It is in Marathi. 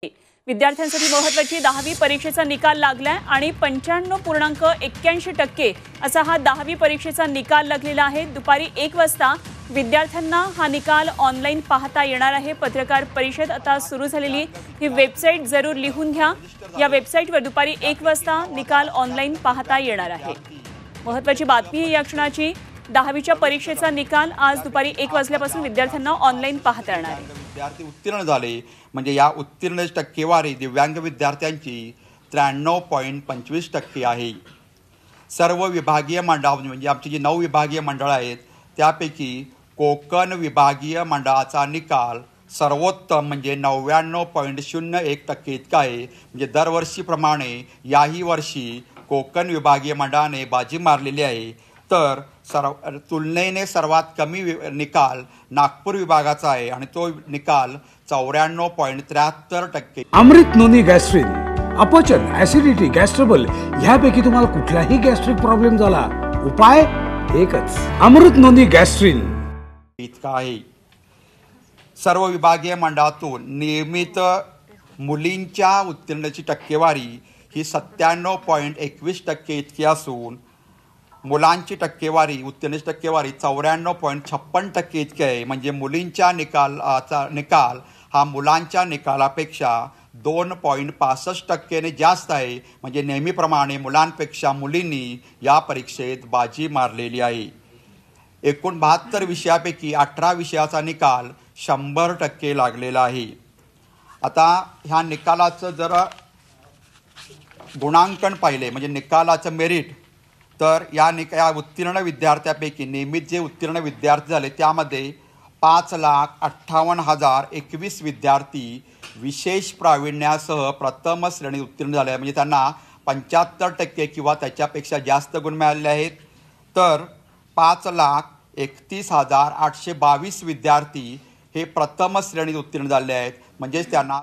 विद्यार्थ्यांसाठी महत्त्वाची 10वी परीक्षेचा निकाल लागलाय आणि 95.81% असा हा 10वी परीक्षेचा निकाल लागलेला आहे। दुपारी 1 वाजता विद्यार्थ्यांना हा निकाल ऑनलाईन पाहता येणार आहे। पत्रकार परिषद आता सुरू झालेली ही वेबसाईट जरूर लिहून घ्या। या वेबसाईटवर दुपारी 1 वाजता निकाल ऑनलाईन पाहता येणार आहे। महत्त्वाची बातमी या क्षणाची 10वीच्या परीक्षेचा निकाल आज दुपारी 1 वाजल्यापासून विद्यार्थ्यांना ऑनलाईन पाहता येणार आहे। विद्यार्थी उत्तीर्ण झाले म्हणजे या उत्तीर्ण टक्केवारी दिव्यांग विद्यार्थ्यांची 93.25% आहे। सर्व विभागीय मंडळ म्हणजे आमची जी 9 विभागीय मंडळ आहेत त्यापैकी कोकण विभागीय मंडळाचा निकाल सर्वोत्तम म्हणजे 99.01% इतका आहे। म्हणजे दरवर्षीप्रमाणे याही वर्षी कोकण विभागीय मंडळाने बाजी मारलेली आहे। तर तुलनेने सर्वात कमी निकाल नागपूर विभागाचा आहे आणि तो निकाल 94.73%। अमृत नोनी गॅस्ट्रिन अपचन ऍसिडिटी गॅस्ट्रबल ह्यापैकी तुम्हाला कुठलाही गॅस्ट्रिक प्रॉब्लेम झाला उपाय एकच अमृत नोनी गॅस्ट्रिन इतका आहे। सर्व विभागीय मंडळातून नियमित मुलींच्या उत्तीर्णतेची टक्केवारी ही 97.21% इतकी असून मुलांची टक्केवारी उत्तीर्ण टक्केवारी 94.56% इतकी आहे। म्हणजे मुलींच्या निकाल हा मुलांच्या निकालापेक्षा 2.65% जास्त आहे। म्हणजे नेहमीप्रमाणे मुलांपेक्षा मुलींनी या परीक्षेत बाजी मारलेली आहे। एकूण 72 विषयापैकी 18 विषयाचा निकाल 100% लागलेला आहे। आता ह्या निकालाचं जर गुणांकन पाहिले म्हणजे निकालाचं मेरिट तर या उत्तीर्ण विद्यार्थ्यापैकी नियमित जे उत्तीर्ण विद्यार्थी झाले त्यामध्ये 5,58,021 विद्यार्थी विशेष प्रावीण्यासह प्रथम श्रेणी उत्तीर्ण झाले म्हणजे त्यांना 75% किंवा त्याच्यापेक्षा जास्त गुण मिळालेले आहेत। तर 5,31,822 विद्यार्थी हे प्रथम श्रेणीत उत्तीर्ण झाले आहेत म्हणजेच त्यांना